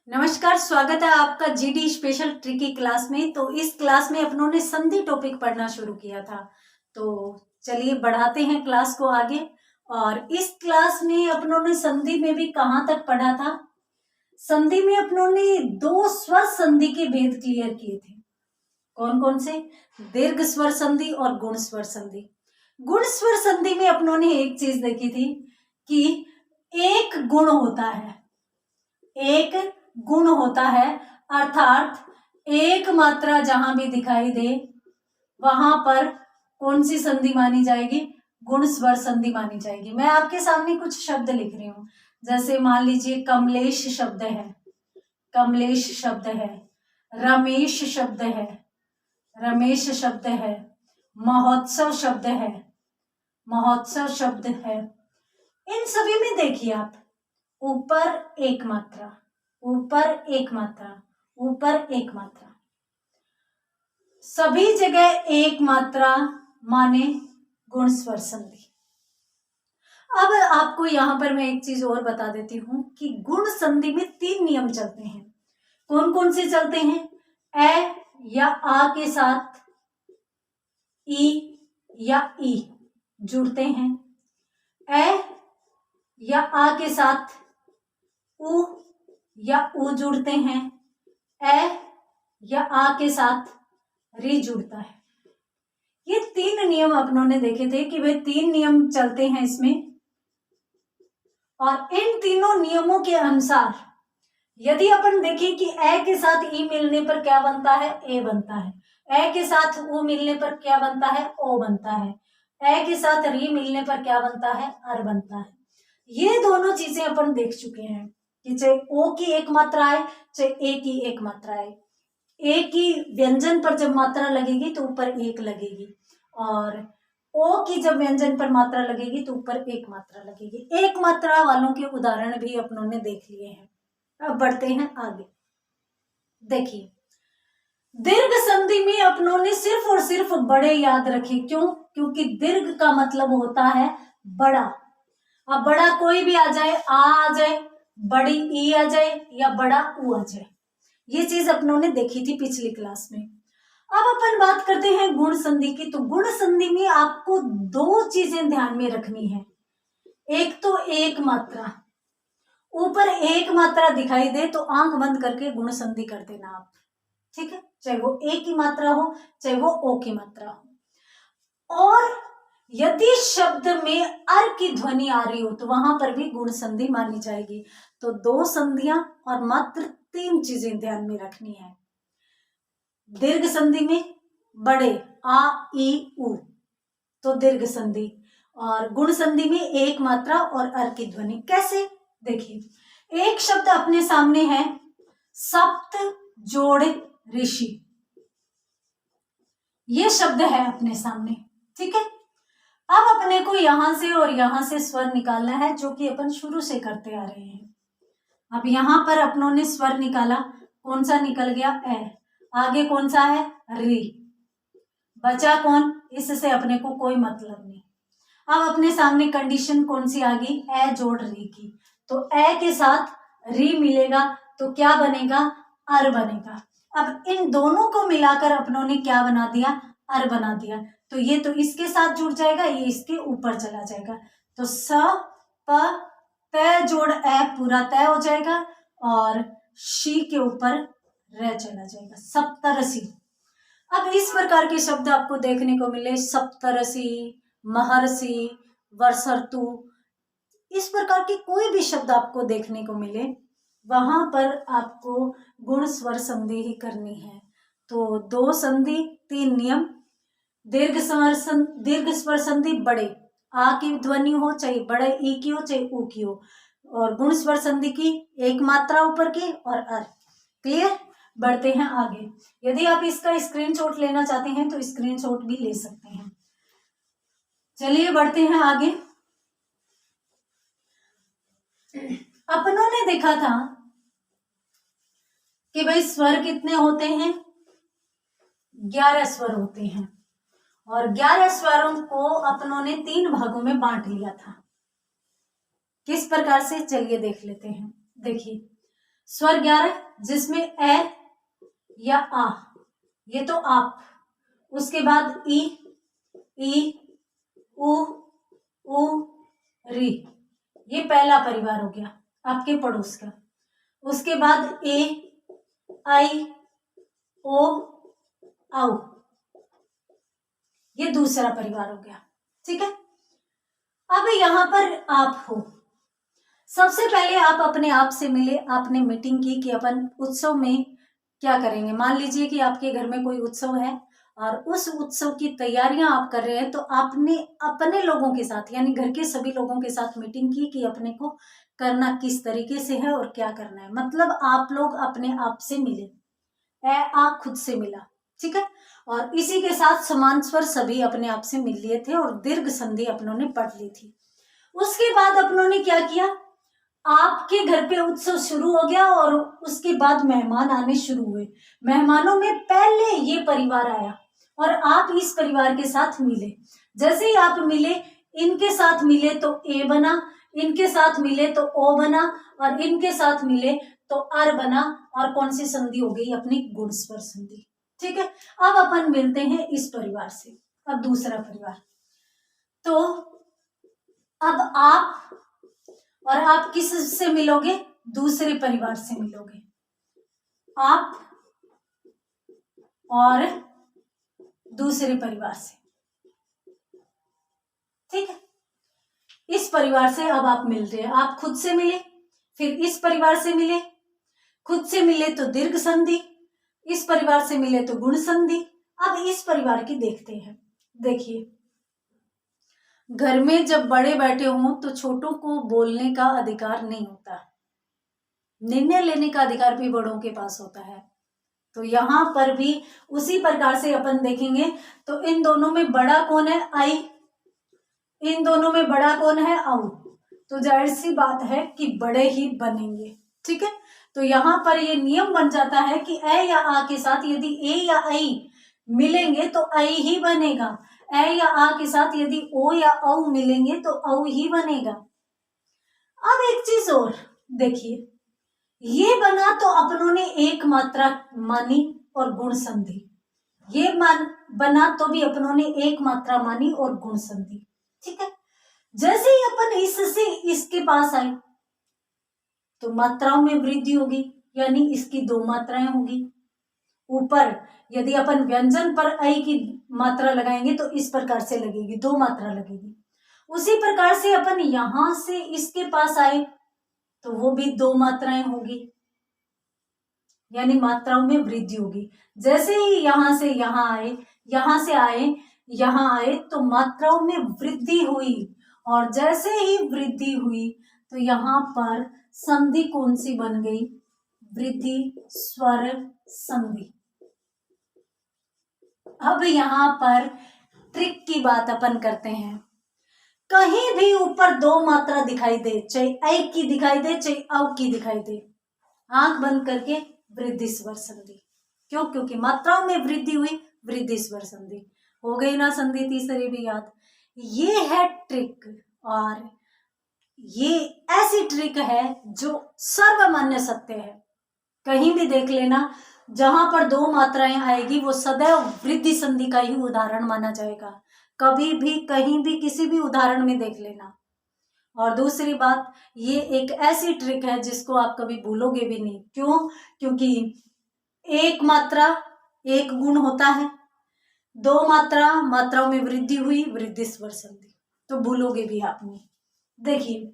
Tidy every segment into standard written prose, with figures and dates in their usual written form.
नमस्कार, स्वागत है आपका जीडी स्पेशल ट्रिकी क्लास में। तो इस क्लास में अपनों ने संधि टॉपिक पढ़ना शुरू किया था। तो चलिए बढ़ाते हैं क्लास को आगे। और इस क्लास में अपनों ने संधि में भी कहाँ तक पढ़ा था? संधि में अपनों ने दो स्वर संधि के भेद क्लियर किए थे। कौन कौन से? दीर्घ स्वर संधि और गुण स्वर संधि। गुण स्वर संधि में अपनों ने एक चीज देखी थी कि एक गुण होता है, एक गुण होता है, अर्थात एक मात्रा जहां भी दिखाई दे वहां पर कौन सी संधि मानी जाएगी? गुण स्वर संधि मानी जाएगी। मैं आपके सामने कुछ शब्द लिख रही हूं, जैसे मान लीजिए कमलेश शब्द है, कमलेश शब्द है, रमेश शब्द है, रमेश शब्द है, महोत्सव शब्द है, महोत्सव शब्द है। इन सभी में देखिए आप, ऊपर एक मात्रा, ऊपर एक मात्रा, ऊपर एक मात्रा, सभी जगह एक मात्रा माने गुण स्वर संधि। अब आपको यहां पर मैं एक चीज और बता देती हूं कि गुण संधि में तीन नियम चलते हैं। कौन कौन से चलते हैं? ए या आ के साथ ई या ई जुड़ते हैं, ए या आ के साथ उ या उ जुड़ते हैं, ए या आ के साथ री जुड़ता है। ये तीन नियम अपनों ने देखे थे कि वे तीन नियम चलते हैं इसमें। और इन तीनों नियमों के अनुसार यदि अपन देखें कि ए के साथ ई मिलने पर क्या बनता है? ए बनता है। ए के साथ उ मिलने पर क्या बनता है? ओ बनता है। ए के साथ री मिलने पर क्या बनता है? अर बनता है। ये दोनों चीजें अपन देख चुके हैं कि चाहे ओ की एक मात्रा आए चाहे ए की एक मात्रा आए, ए की व्यंजन पर जब मात्रा लगेगी तो ऊपर एक लगेगी, और ओ की जब व्यंजन पर मात्रा लगेगी तो ऊपर एक मात्रा लगेगी। एक मात्रा वालों के उदाहरण भी अपनों ने देख लिए हैं। अब बढ़ते हैं आगे। देखिए, दीर्घ संधि में अपनों ने सिर्फ और सिर्फ बड़े याद रखे। क्यों? क्योंकि दीर्घ का मतलब होता है बड़ा। अब बड़ा कोई भी आ जाए, आ जाए, बड़ी ई आ जाए या बड़ा ऊ आ जाए, ये चीज अपनों ने देखी थी पिछली क्लास में। अब अपन बात करते हैं गुण संधि की। तो गुण संधि में आपको दो चीजें ध्यान में रखनी है। एक तो एक मात्रा, ऊपर एक मात्रा दिखाई दे तो आंख बंद करके गुण संधि कर देना आप, ठीक है? चाहे वो ए की मात्रा हो चाहे वो ओ की मात्रा हो। और यदि शब्द में अर की ध्वनि आ रही हो तो वहां पर भी गुण संधि मानी जाएगी। तो दो संधियां और मात्र तीन चीजें ध्यान में रखनी है। दीर्घ संधि में बड़े आ ई उ तो दीर्घ संधि, और गुण संधि में एक मात्रा और अर की ध्वनि। कैसे? देखिए, एक शब्द अपने सामने है, सप्त जोड़ ऋषि, ये शब्द है अपने सामने, ठीक है? अब अपने को यहां से और यहां से स्वर निकालना है, जो कि अपन शुरू से करते आ रहे हैं। अब यहां पर अपनों ने स्वर निकाला, कौन सा निकल गया? ए। आगे कौन सा है? री। बचा कौन? इससे अपने को कोई मतलब नहीं। अब अपने सामने कंडीशन कौन सी आ गई? ए जोड़ री की। तो ए के साथ री मिलेगा तो क्या बनेगा? अर बनेगा। अब इन दोनों को मिलाकर अपनों ने क्या बना दिया? अर बना दिया। तो ये तो इसके साथ जुड़ जाएगा, ये इसके ऊपर चला जाएगा। तो स प त जोड़ ए पूरा तय हो जाएगा और शी के ऊपर रह चला जाएगा, सप्तरसी। अब इस प्रकार के शब्द आपको देखने को मिले, सप्तरसी, महर्षि, वर्षर्तु, इस प्रकार के कोई भी शब्द आपको देखने को मिले वहां पर आपको गुण स्वर संधि ही करनी है। तो दो संधि, तीन नियम। दीर्घ स्वर संधि बड़े आ की ध्वनि हो चाहे बड़े ई की हो चाहे ऊ की हो, और गुण स्वर संधि की एक मात्रा ऊपर की और अर। क्लियर? बढ़ते हैं आगे। यदि आप इसका स्क्रीनशॉट लेना चाहते हैं तो स्क्रीनशॉट भी ले सकते हैं। चलिए बढ़ते हैं आगे। अपनों ने देखा था कि भाई स्वर कितने होते हैं? 11 स्वर होते हैं, और 11 स्वरों को अपनों ने 3 भागों में बांट लिया था। किस प्रकार से? चलिए देख लेते हैं। देखिए, स्वर 11 जिसमें ए या आ, ये तो आप, उसके बाद ई, उ, री, ये पहला परिवार हो गया आपके पड़ोस का। उसके बाद ए, आई, ओ, औ, ये दूसरा परिवार हो गया। ठीक है, अब यहां पर आप हो। सबसे पहले आप अपने आप से मिले, आपने मीटिंग की कि अपन उत्सव में क्या करेंगे। मान लीजिए कि आपके घर में कोई उत्सव है और उस उत्सव की तैयारियां आप कर रहे हैं, तो आपने अपने लोगों के साथ यानी घर के सभी लोगों के साथ मीटिंग की कि अपने को करना किस तरीके से है और क्या करना है। मतलब आप लोग अपने आप से मिले, आप खुद से मिला। ठीक है, और इसी के साथ समान स्वर सभी अपने आप से मिल लिए थे और दीर्घ संधि अपनों ने पढ़ ली थी। उसके बाद अपनों ने क्या किया, आपके घर पे उत्सव शुरू हो गया और उसके बाद मेहमान आने शुरू हुए। मेहमानों में पहले ये परिवार आया और आप इस परिवार के साथ मिले। जैसे ही आप मिले, इनके साथ मिले तो ए बना, इनके साथ मिले तो ओ बना और इनके साथ मिले तो अर बना। और कौन सी संधि हो गई, अपनी गुण स्वर संधि। ठीक है, अब अपन मिलते हैं इस परिवार से। अब दूसरा परिवार, तो अब आप किस से मिलोगे, दूसरे परिवार से मिलोगे। आप और दूसरे परिवार से। ठीक है, इस परिवार से अब आप मिल रहे हैं। आप खुद से मिले, फिर इस परिवार से मिले, खुद से मिले तो दीर्घ संधि, इस परिवार से मिले तो गुण संधि। अब इस परिवार की देखते हैं। देखिए, घर में जब बड़े बैठे हों तो छोटों को बोलने का अधिकार नहीं होता, निर्णय लेने का अधिकार भी बड़ों के पास होता है। तो यहां पर भी उसी प्रकार से अपन देखेंगे तो इन दोनों में बड़ा कौन है, आई, इन दोनों में बड़ा कौन है, औ। तो जाहिर सी बात है कि बड़े ही बनेंगे। ठीक है, तो यहां पर ये नियम बन जाता है कि ए या आ के साथ यदि ए या आई मिलेंगे तो आई ही बनेगा, ए या आ के साथ यदि ओ या औ मिलेंगे तो औ ही बनेगा। अब एक चीज और देखिए, ये बना तो अपनों ने एक मात्रा मानी और गुण संधि, ये बना तो भी अपनों ने एक मात्रा मानी और गुण संधि। ठीक है, जैसे ही अपन इससे इसके पास आए तो मात्राओं में वृद्धि होगी, यानी इसकी दो मात्राएं होगी। ऊपर यदि अपन व्यंजन पर आई की मात्रा लगाएंगे तो इस प्रकार से लगेगी, दो मात्रा लगेगी। उसी प्रकार से अपन यहां से इसके पास आए तो वो भी दो मात्राएं होगी, यानी मात्राओं में वृद्धि होगी। जैसे ही यहां से यहां आए, यहां से आए, यहां आए तो मात्राओं में वृद्धि हुई, और जैसे ही वृद्धि हुई तो यहां पर संधि कौन सी बन गई, वृद्धि स्वर संधि। अब यहां पर ट्रिक की बात अपन करते हैं। कहीं भी ऊपर दो मात्रा दिखाई दे, चाहे ऐ की दिखाई दे चाहे औ की दिखाई दे, आंख बंद करके वृद्धि स्वर संधि। क्यों, क्योंकि मात्राओं में वृद्धि हुई, वृद्धि स्वर संधि हो गई ना, संधि तीसरी भी याद। ये है ट्रिक, और ये ऐसी ट्रिक है जो सर्वमान्य सत्य है। कहीं भी देख लेना, जहां पर दो मात्राएं आएगी वो सदैव वृद्धि संधि का ही उदाहरण माना जाएगा। कभी भी कहीं भी किसी भी उदाहरण में देख लेना। और दूसरी बात, ये एक ऐसी ट्रिक है जिसको आप कभी भूलोगे भी नहीं। क्यों, क्योंकि एक मात्रा एक गुण होता है, दो मात्राओं में वृद्धि हुई, वृद्धि स्वर संधि, तो भूलोगे भी आप नहीं। देखिए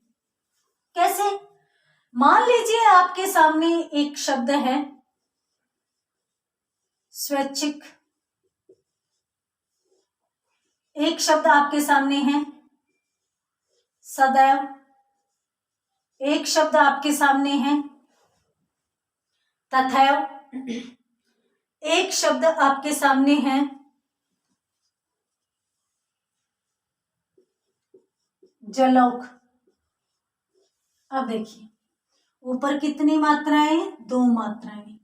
कैसे, मान लीजिए आपके सामने एक शब्द है स्वैच्छिक, एक शब्द आपके सामने है सदैव, एक शब्द आपके सामने है तथैव, एक शब्द आपके सामने है जलौक। अब देखिए, ऊपर कितनी मात्राएं, दो मात्राएं,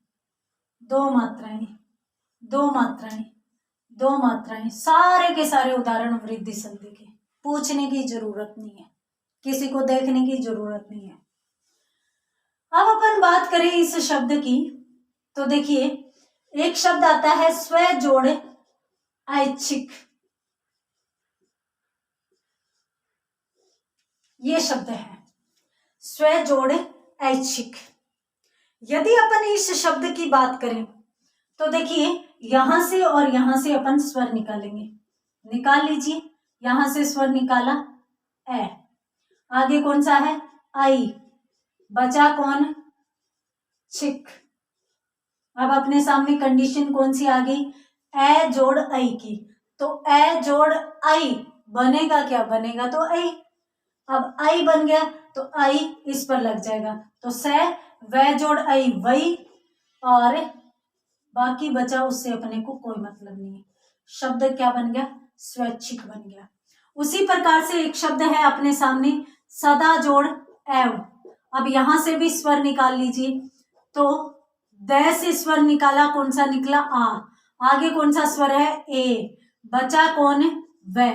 दो मात्राएं, दो मात्राएं, दो मात्राएं, सारे के सारे उदाहरण वृद्धि संधि के। पूछने की जरूरत नहीं है, किसी को देखने की जरूरत नहीं है। अब अपन बात करें इस शब्द की, तो देखिए एक शब्द आता है स्व जोड़ ऐच्छिक। ये शब्द है स्व जोड़ ऐच्छिक। यदि अपन इस शब्द की बात करें तो देखिए यहां से और यहां से अपन स्वर निकालेंगे। निकाल लीजिए, यहां से स्वर निकाला ए, आगे कौन सा है आई, बचा कौन छिक। अब अपने सामने कंडीशन कौन सी आ गई, ए जोड़ आई की, तो ए जोड़ आई बनेगा क्या, बनेगा तो आई। अब आई बन गया तो आई इस पर लग जाएगा, तो से वे जोड़ आई वही, और बाकी बचा उससे अपने को कोई मतलब नहीं है। शब्द क्या बन गया, स्वैच्छिक बन गया। उसी प्रकार से एक शब्द है अपने सामने सदा जोड़ एव। अब यहां से भी स्वर निकाल लीजिए, तो द से स्वर निकाला, कौन सा निकला आ, आगे कौन सा स्वर है ए, बचा कौन व।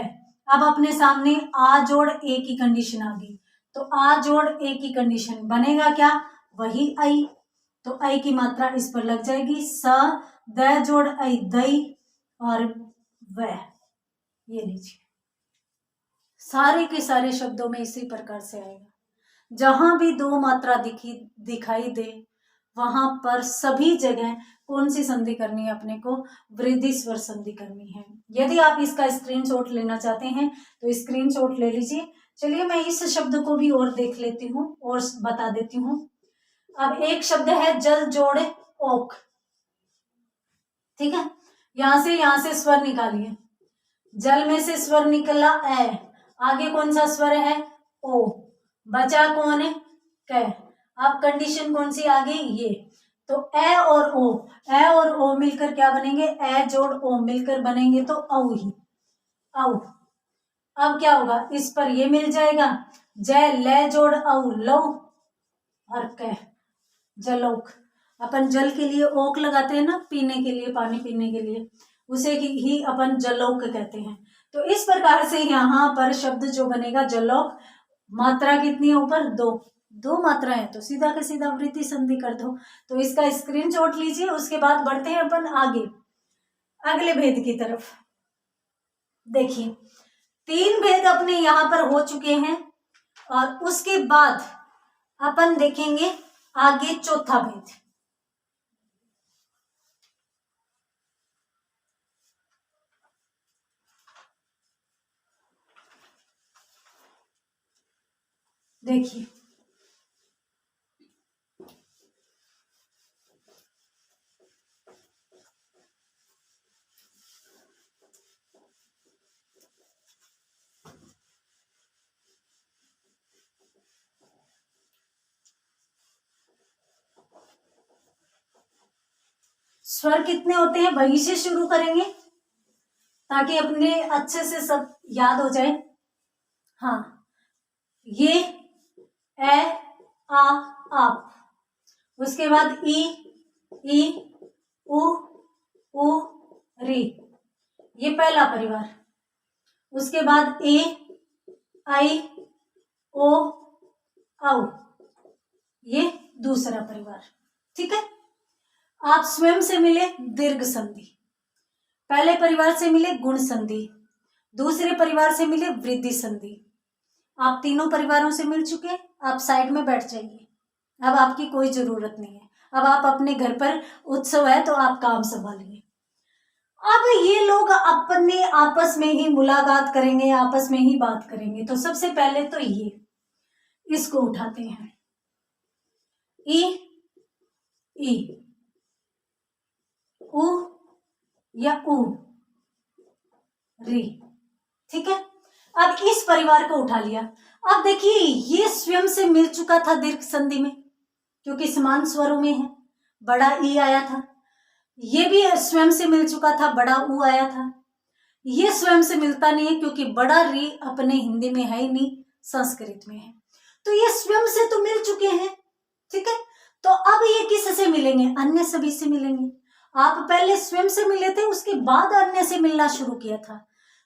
अब अपने सामने आ जोड़ ए की कंडीशन आ गई, तो आ जोड़ ए की कंडीशन बनेगा क्या, वही आई, तो आई की मात्रा इस पर लग जाएगी, स द जोड़ आई दई और व। ये लीजिए सारे के सारे शब्दों में इसी प्रकार से आएगा। जहां भी दो मात्रा दिखाई दे वहां पर सभी जगह कौन सी संधि करनी है, अपने को वृद्धि स्वर संधि करनी है। यदि आप इसका स्क्रीनशॉट लेना चाहते हैं तो स्क्रीनशॉट ले लीजिए। चलिए मैं इस शब्द को भी और देख लेती हूँ और बता देती हूँ। अब एक शब्द है जल जोड़ ओक, ठीक है, यहां से स्वर निकालिए। जल में से स्वर निकला ए, आगे कौन सा स्वर है ओ, बचा कौन है क। अब कंडीशन कौन सी आ गई ये, तो ए और ओ मिलकर क्या बनेंगे, ए जोड़ ओ मिलकर बनेंगे तो औ ही औ। अब क्या होगा, इस पर ये मिल जाएगा, जय ले जोड़ औ लो और कह जलोक। अपन जल के लिए ओक लगाते हैं ना, पीने के लिए, पानी पीने के लिए, उसे ही अपन जलोक कहते हैं। तो इस प्रकार से यहाँ पर शब्द जो बनेगा जलोक, मात्रा कितनी है ऊपर, दो मात्राएं, तो सीधा का सीधा वृद्धि संधि कर दो। तो इसका स्क्रीनशॉट लीजिए। उसके बाद बढ़ते हैं अपन आगे अगले भेद की तरफ। देखिए 3 भेद अपने यहाँ पर हो चुके हैं और उसके बाद अपन देखेंगे आगे चौथा भेद। देखिए स्वर कितने होते हैं वहीं से शुरू करेंगे ताकि अपने अच्छे से सब याद हो जाए। हाँ, ये ए आ आप, उसके बाद ई उ री, ये पहला परिवार। उसके बाद ए आई ओ औ, ये दूसरा परिवार। ठीक है, आप स्वयं से मिले दीर्घ संधि, पहले परिवार से मिले गुण संधि, दूसरे परिवार से मिले वृद्धि संधि। आप तीनों परिवारों से मिल चुके, आप साइड में बैठ जाइए, अब आपकी कोई जरूरत नहीं है। अब आप अपने घर पर उत्सव है तो आप काम संभालिए। अब ये लोग अपने आपस में ही मुलाकात करेंगे, आपस में ही बात करेंगे। तो सबसे पहले तो ये इसको उठाते हैं, ई उ या उ री। ठीक है, अब इस परिवार को उठा लिया। अब देखिए ये स्वयं से मिल चुका था दीर्घ संधि में क्योंकि समान स्वरों में है, बड़ा ई आया था। ये भी स्वयं से मिल चुका था, बड़ा उ आया था। ये स्वयं से मिलता नहीं है क्योंकि बड़ा री अपने हिंदी में है ही नहीं, संस्कृत में है। तो ये स्वयं से तो मिल चुके हैं। ठीक है, तो अब ये किस से मिलेंगे, अन्य सभी से मिलेंगे। आप पहले स्वयं से मिले थे, उसके बाद अन्य से मिलना शुरू किया था,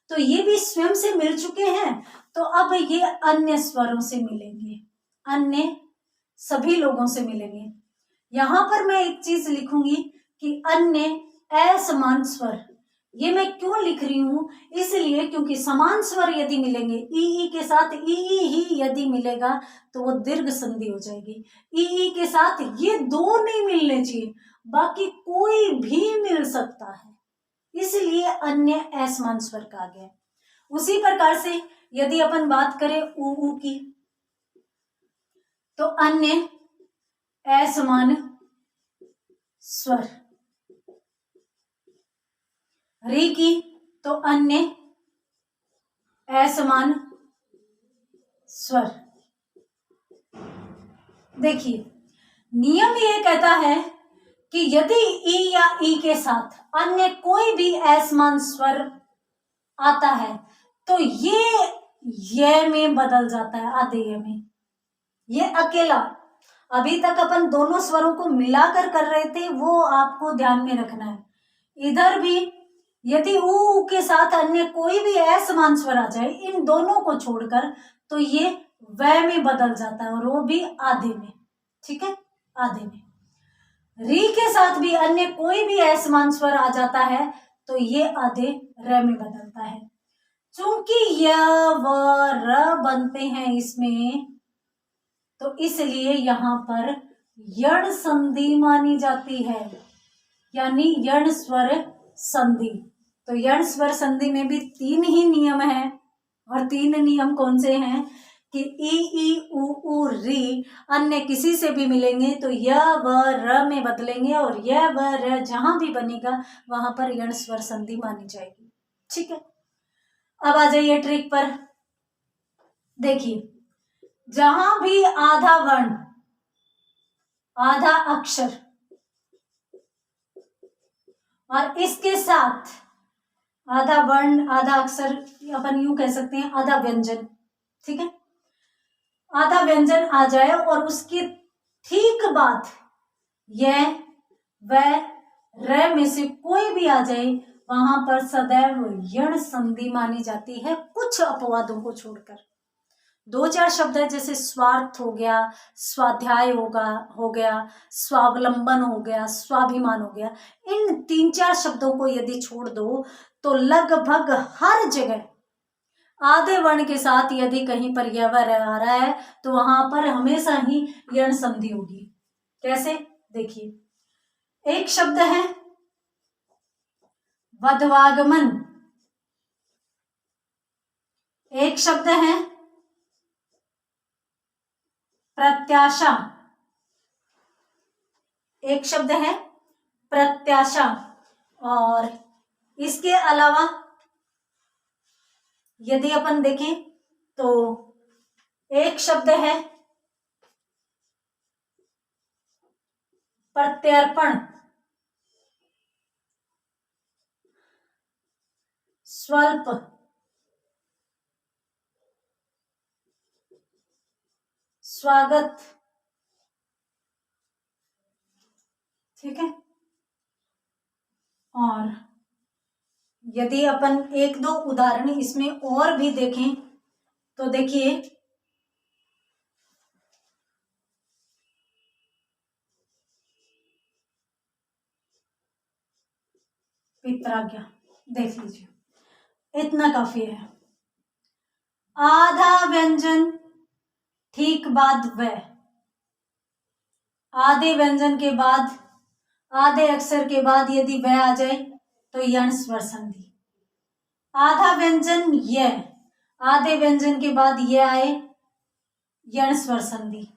तो ये भी स्वयं से मिल चुके हैं। तो अब ये अन्य स्वरों से मिलेंगे, अन्य सभी लोगों से मिलेंगे। यहां पर मैं एक चीज लिखूंगी कि अन्य असमान स्वर। ये मैं क्यों लिख रही हूं? इसलिए क्योंकि समान स्वर यदि मिलेंगे, ई के साथ ई ही यदि मिलेगा तो वो दीर्घ संधि हो जाएगी। ई के साथ ये दो नहीं मिलने चाहिए, बाकी कोई भी मिल सकता है, इसलिए अन्य असमान स्वर कहा गया। उसी प्रकार से यदि अपन बात करें ऊ की, तो अन्य असमान स्वर। री की तो अन्य असमान स्वर। देखिए, नियम ये कहता है कि यदि ई या ई के साथ अन्य कोई भी असमान स्वर आता है तो ये में बदल जाता है, आधे ये में। ये अकेला, अभी तक अपन दोनों स्वरों को मिलाकर कर रहे थे, वो आपको ध्यान में रखना है। इधर भी यदि ऊ के साथ अन्य कोई भी असमान स्वर आ जाए इन दोनों को छोड़कर, तो ये व में बदल जाता है, और वो भी आधे में। ठीक है, आधे में। री के साथ भी अन्य कोई भी असमान स्वर आ जाता है तो ये आधे र में बदलता है। चूंकि य व र बनते हैं इसमें, तो इसलिए यहां पर यण संधि मानी जाती है, यानी यण स्वर संधि। तो यण स्वर संधि में भी 3 ही नियम हैं, और 3 नियम कौन से हैं कि ई उ री अन्य किसी से भी मिलेंगे तो य व र में बदलेंगे, और य व र जहां भी बनेगा वहां पर यण स्वर संधि मानी जाएगी। ठीक है, अब आ जाइए ट्रिक पर। देखिए, जहां भी आधा वर्ण, आधा अक्षर और इसके साथ आधा वर्ण, आधा अक्षर, अपन यूं कह सकते हैं आधा व्यंजन, ठीक है, आधा व्यंजन आ जाए और उसके ठीक बाद यह व र में से कोई भी आ जाए, वहां पर सदैव यण संधि मानी जाती है, कुछ अपवादों को छोड़कर। 2-4 शब्द है, जैसे स्वार्थ हो गया, स्वाध्याय हो गया, स्वावलंबन हो गया, स्वाभिमान हो गया। इन 3-4 शब्दों को यदि छोड़ दो तो लगभग हर जगह आधे वर्ण के साथ यदि कहीं पर यह व आ रहा है तो वहां पर हमेशा ही यण संधि होगी। कैसे? देखिए, एक शब्द है वधवागमन, एक शब्द है प्रत्याशा, एक शब्द है प्रत्याशा, और इसके अलावा यदि अपन देखें तो एक शब्द है प्रत्यर्पण, स्वल्प, स्वागत। ठीक है, और यदि अपन 1-2 उदाहरण इसमें और भी देखें तो देखिए, पित्राज्ञा देख लीजिए, इतना काफी है। आधा व्यंजन ठीक बाद व, आधे व्यंजन के बाद, आधे अक्षर के बाद यदि व आ जाए तो यण स्वर संधि। आधा व्यंजन य, आधे व्यंजन के बाद ये आए, यण स्वर संधि।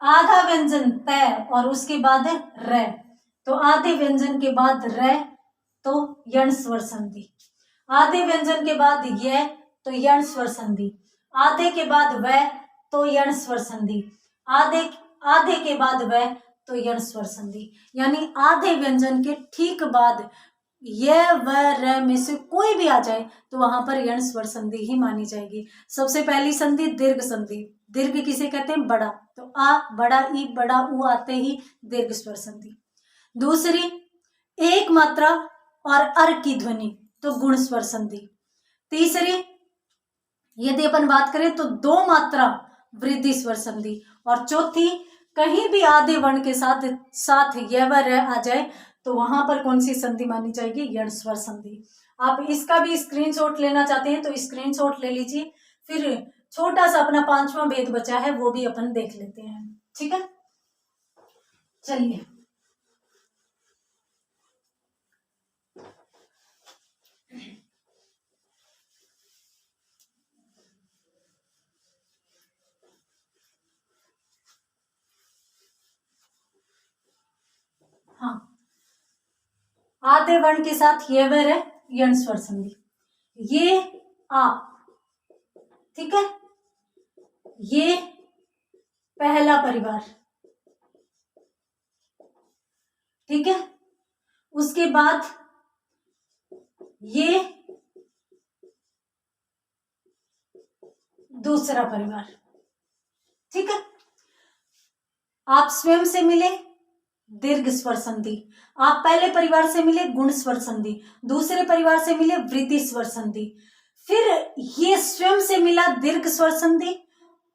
आधा व्यंजन त और उसके बाद र, तो आधे व्यंजन के बाद र तो यण स्वर संधि। आधे व्यंजन के बाद य तो यण स्वर संधि। आधे के बाद व तो यण स्वर संधि। आधे के बाद व तो यण स्वर संधि। यानी आधे व्यंजन के ठीक बाद य व र में से कोई भी आ जाए तो वहां पर यण स्वर संधि ही मानी जाएगी। सबसे पहली संधि दीर्घ संधि। दीर्घ किसे कहते हैं? बड़ा। तो आ, बड़ा ई, बड़ा ऊ आते ही दीर्घ स्वर संधि। दूसरी, एक मात्रा और अर की ध्वनि तो गुण स्वर संधि। तीसरी, यदि अपन बात करें तो 2 मात्रा वृद्धि स्वर संधि, और चौथी, कहीं भी आधे वर्ण के साथ साथ य व र आ जाए तो वहां पर कौन सी संधि मानी जाएगी? यण स्वर संधि। आप इसका भी स्क्रीनशॉट लेना चाहते हैं तो स्क्रीनशॉट ले लीजिए। फिर छोटा सा अपना 5वां भेद बचा है वो भी अपन देख लेते हैं। ठीक है, चलिए। हाँ, आधे वर्ण के साथ ये वर है यण स्वर संधि। ये आ, ठीक है, ये पहला परिवार, ठीक है। उसके बाद ये दूसरा परिवार, ठीक है। आप स्वयं से मिले दीर्घ स्वर संधि, आप पहले परिवार से मिले गुण स्वर संधि, दूसरे परिवार से मिले वृद्धि स्वर संधि, फिर ये स्वयं से मिला दीर्घ स्वर संधि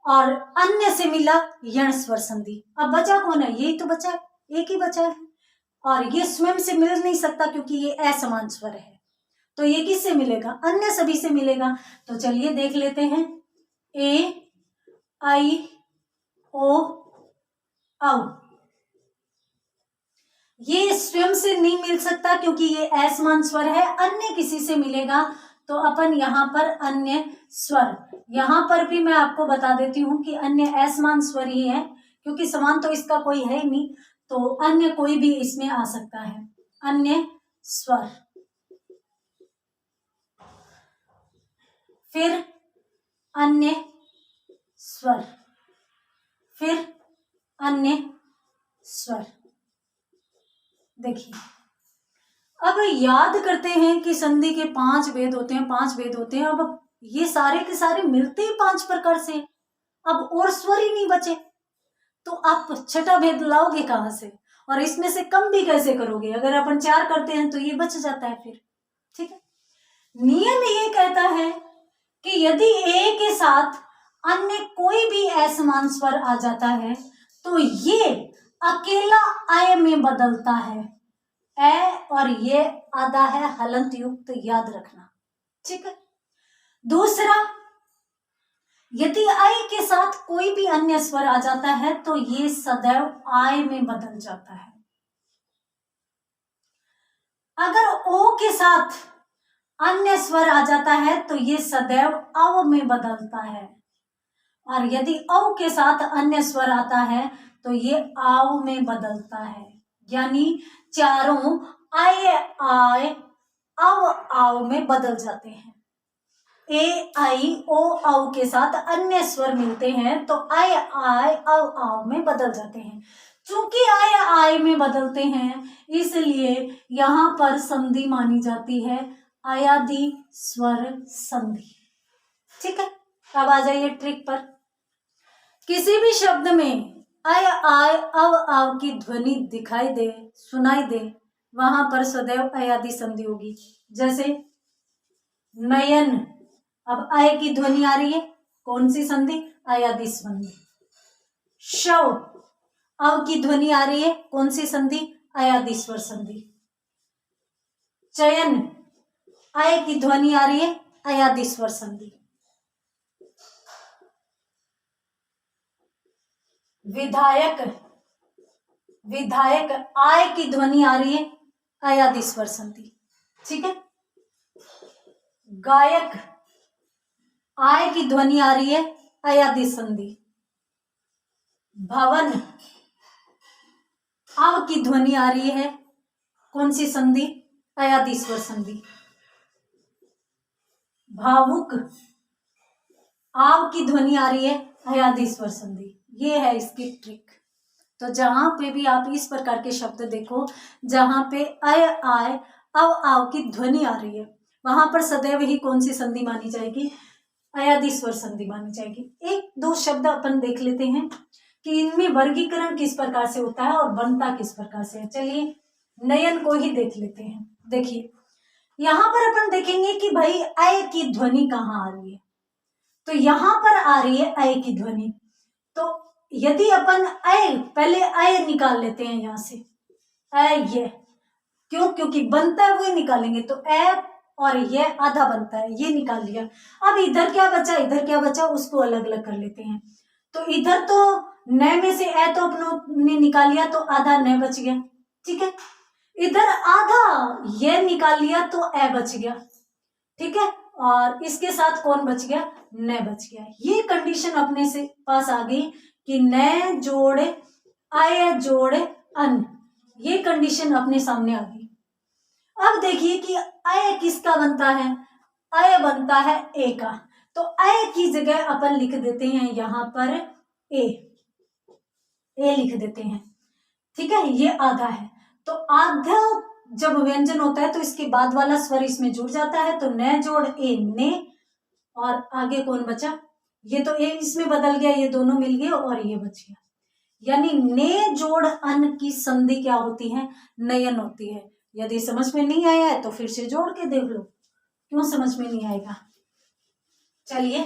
और अन्य से मिला यण स्वर संधि। अब बचा कौन है? यही तो बचा है, एक ही बचा है। और ये स्वयं से मिल नहीं सकता क्योंकि ये असमान स्वर है, तो ये किससे मिलेगा? अन्य सभी से मिलेगा। तो चलिए देख लेते हैं। ए आई ओ औ, ये स्वयं से नहीं मिल सकता क्योंकि ये असमान स्वर है, अन्य किसी से मिलेगा तो अपन यहां पर अन्य स्वर, यहां पर भी मैं आपको बता देती हूं कि अन्य असमान स्वर ही है क्योंकि समान तो इसका कोई है ही नहीं, तो अन्य कोई भी इसमें आ सकता है, अन्य स्वर। फिर अन्य स्वर, फिर अन्य स्वर। देखिए, अब याद करते हैं कि संधि के 5 भेद होते हैं, 5 भेद होते हैं। अब ये सारे के सारे मिलते ही 5 प्रकार से, अब और स्वर ही नहीं बचे, तो आप छठा भेद लाओगे कहां से? और इसमें से कम भी कैसे करोगे? अगर अपन 4 करते हैं तो ये बच जाता है फिर, ठीक है। नियम ये कहता है कि यदि ए के साथ अन्य कोई भी असमान स्वर आ जाता है तो ये अकेला अय में बदलता है। ए और ये आधा है हलंत युक्त, याद रखना, ठीक है। दूसरा, यदि आय के साथ कोई भी अन्य स्वर आ जाता है तो ये सदैव आय में बदल जाता है। अगर ओ के साथ अन्य स्वर आ जाता है तो ये सदैव अव में बदलता है, और यदि औ के साथ अन्य स्वर आता है तो ये आव में बदलता है। यानी चारों आय आय अव आव में बदल जाते हैं। ए आई ओ औ के साथ अन्य स्वर मिलते हैं तो आय आय अव आव में बदल जाते हैं। चूंकि आय आय में बदलते हैं इसलिए यहां पर संधि मानी जाती है अयादि स्वर संधि, ठीक है। अब आ जाइए ट्रिक पर। किसी भी शब्द में अय आय अव आव की ध्वनि दिखाई दे, सुनाई दे, वहां पर सदैव अयादि संधि होगी। जैसे नयन, अब अय की ध्वनि आ रही है, कौन सी संधि? अयादि संधि। शव, अव की ध्वनि आ रही है, कौन सी संधि? अयादि स्वर संधि। चयन, अय की ध्वनि आ रही है, अयादि स्वर संधि। विधायक, विधायक, आय की ध्वनि आ रही है, अयादि स्वर संधि, ठीक है। गायक, आय की ध्वनि आ रही है, अयादि संधि। भवन, आव की ध्वनि आ रही है, कौन सी संधि? अयादि स्वर संधि। भावुक, आव की ध्वनि आ रही है, अयादि स्वर संधि। ये है इसकी ट्रिक। तो जहां पे भी आप इस प्रकार के शब्द देखो जहां पे अय आय अव आव की ध्वनि आ रही है वहां पर सदैव ही कौन सी संधि मानी जाएगी? अयादि स्वर संधि मानी जाएगी। एक दो शब्द अपन देख लेते हैं कि इनमें वर्गीकरण किस प्रकार से होता है और बनता किस प्रकार से है। चलिए नयन को ही देख लेते हैं। देखिए यहां पर अपन देखेंगे कि भाई अय की ध्वनि कहाँ आ रही है, तो यहां पर आ रही है अय की ध्वनि। तो यदि अपन अय, पहले अय निकाल लेते हैं यहां से, ये क्यों, क्योंकि बनता है वही निकालेंगे, तो ए और ये आधा बनता है, ये निकाल लिया। अब इधर क्या बचा, इधर क्या बचा, उसको अलग अलग कर लेते हैं। तो इधर तो न में से ए तो अपनों ने निकाल लिया, तो आधा न बच गया, ठीक है। इधर आधा ये निकाल लिया, तो ए बच गया, ठीक है। और इसके साथ कौन बच गया, न बच गया। ये कंडीशन अपने से पास आ गई कि न जोड़ आय जोड़ अन, ये कंडीशन अपने सामने आ गई। अब देखिए कि अय किसका बनता है, अय बनता है ए का, तो अय की जगह अपन लिख देते हैं यहां पर ए लिख देते हैं, ठीक है। ये आधा है, तो आधा जब व्यंजन होता है तो इसके बाद वाला स्वर इसमें जुड़ जाता है, तो न जोड़ ए ने, और आगे कौन बचा, ये तो ए इसमें बदल गया, ये दोनों मिल गए और ये बच गया। यानी ने जोड़ अन की संधि क्या होती है, नयन होती है। यदि समझ में नहीं आया है तो फिर से जोड़ के देख लो, क्यों समझ में नहीं आएगा। चलिए,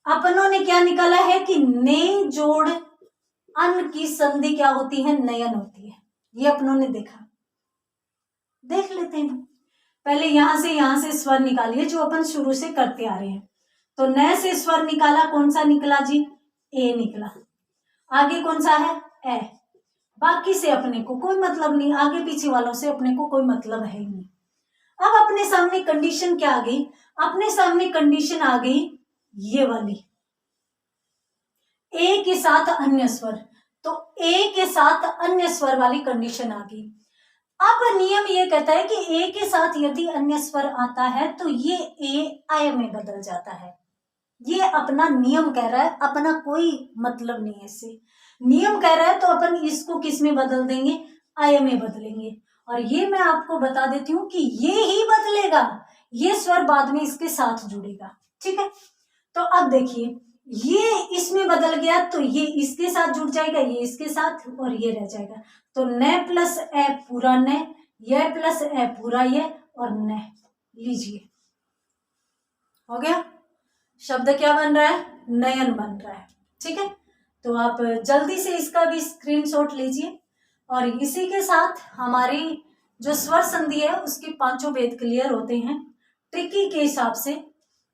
अपनों ने क्या निकाला है कि ने जोड़ अन की संधि क्या होती है, नयन होती है। ये अपनों ने देखा, देख लेते हैं। पहले यहां से स्वर निकालिए जो अपन शुरू से करते आ रहे हैं। तो न से स्वर निकाला, कौन सा निकला जी, ए निकला। आगे कौन सा है, ए। बाकी से अपने को कोई मतलब नहीं, आगे पीछे वालों से अपने को कोई मतलब है ही नहीं। अब अपने सामने कंडीशन क्या आ गई, अपने सामने कंडीशन आ गई ये वाली, ए के साथ अन्य स्वर। तो ए के साथ अन्य स्वर वाली कंडीशन आ गई। अब नियम ये कहता है कि ए के साथ यदि अन्य स्वर आता है तो ये ए आय में बदल जाता है। ये अपना नियम कह रहा है, अपना कोई मतलब नहीं है इससे। नियम कह रहा है तो अपन इसको किस में बदल देंगे, आय में बदलेंगे। और ये मैं आपको बता देती हूं कि ये ही बदलेगा, ये स्वर बाद में इसके साथ जुड़ेगा, ठीक है। तो अब देखिए, ये इसमें बदल गया तो ये इसके साथ जुड़ जाएगा, ये इसके साथ, और ये रह जाएगा। तो न प्लस ए पूरा न, यह प्लस ए पूरा ये, और न, लीजिए हो गया। शब्द क्या बन रहा है, नयन बन रहा है, ठीक है। तो आप जल्दी से इसका भी स्क्रीनशॉट लीजिए। और इसी के साथ हमारी जो स्वर संधि है उसके पांचों भेद क्लियर होते हैं ट्रिकी के हिसाब से।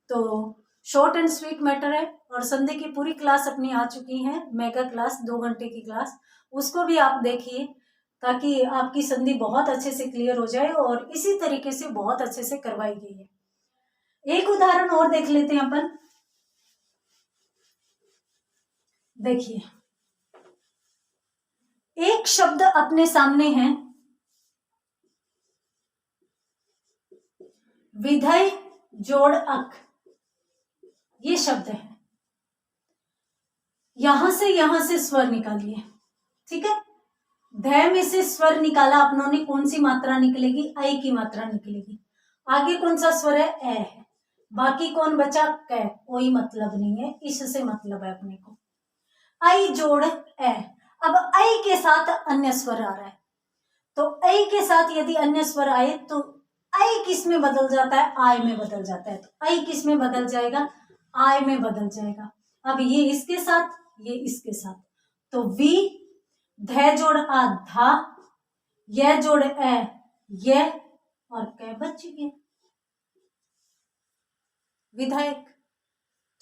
तो शॉर्ट एंड स्वीट मैटर है, और संधि की पूरी क्लास अपनी आ चुकी है, मेगा क्लास 2 घंटे की क्लास, उसको भी आप देखिए ताकि आपकी संधि बहुत अच्छे से क्लियर हो जाए। और इसी तरीके से बहुत अच्छे से करवाई गई है। एक उदाहरण और देख लेते हैं अपन। देखिए, एक शब्द अपने सामने है, विधेय जोड़ अक, ये शब्द है। यहां से स्वर निकालिए, ठीक है। ध में से स्वर निकाला अपनों ने, कौन सी मात्रा निकलेगी, आई की मात्रा निकलेगी। आगे कौन सा स्वर है, ए है। बाकी कौन बचा, कै, कोई मतलब नहीं है, इससे मतलब है अपने को। आई जोड़ ए, अब आई के साथ अन्य स्वर आ रहा है, तो आई के साथ यदि अन्य स्वर आए तो आई किस में बदल जाता है, आय में बदल जाता है। तो आई किस में बदल जाएगा, आय में बदल जाएगा। अब ये इसके साथ, ये इसके साथ, तो वी, ध जोड़ आ धा, यह जोड़ ए यह, और कै बच गया, विधायक।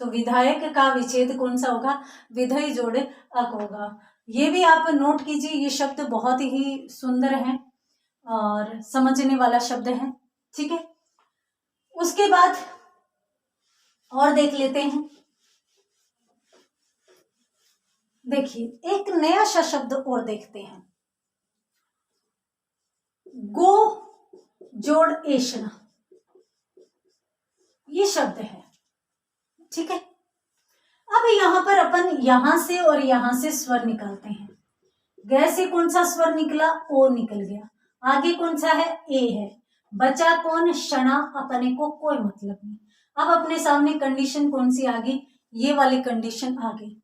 तो विधायक का विच्छेद कौन सा होगा, विधेय जोड़ अक होगा। ये भी आप नोट कीजिए, ये शब्द बहुत ही सुंदर है और समझने वाला शब्द है, ठीक है। उसके बाद और देख लेते हैं। देखिए, एक नया सा शब्द और देखते हैं, गो जोड़ एशना, ये शब्द है, ठीक है। अब यहां पर अपन यहां से और यहां से स्वर निकालते हैं। ग से कौन सा स्वर निकला, ओ निकल गया। आगे कौन सा है, ए है। बचा कौन, शना, अपने को कोई मतलब नहीं। अब अपने सामने कंडीशन कौन सी आ गई, ये वाली कंडीशन आ गई।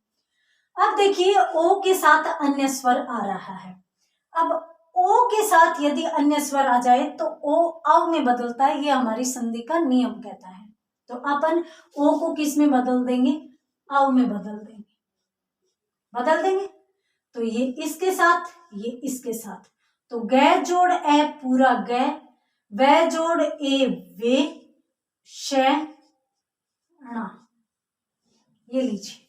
अब देखिए, ओ के साथ अन्य स्वर आ रहा है। अब ओ के साथ यदि अन्य स्वर आ जाए तो ओ अव में बदलता है, ये हमारी संधि का नियम कहता है। तो अपन ओ को किस में बदल देंगे, औ में बदल देंगे। तो ये इसके साथ, ये इसके साथ, तो गै जोड़ ए पूरा गै, वै जोड़ ए वे, शै णा। ये लीजिए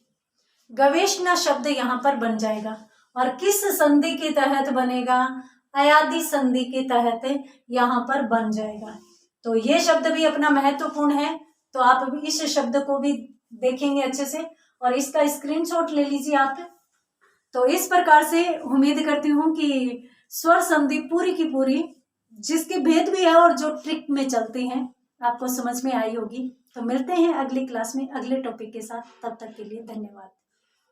गवेषणा शब्द यहां पर बन जाएगा। और किस संधि के तहत बनेगा? अयादि संधि के तहत यहां पर बन जाएगा। तो ये शब्द भी अपना महत्वपूर्ण है, तो आप इस शब्द को भी देखेंगे अच्छे से और इसका स्क्रीनशॉट ले लीजिए आप। तो इस प्रकार से उम्मीद करती हूँ कि स्वर संधि पूरी की पूरी, जिसके भेद भी है और जो ट्रिक में चलती हैं, आपको समझ में आई होगी। तो मिलते हैं अगली क्लास में अगले टॉपिक के साथ, तब तक के लिए धन्यवाद।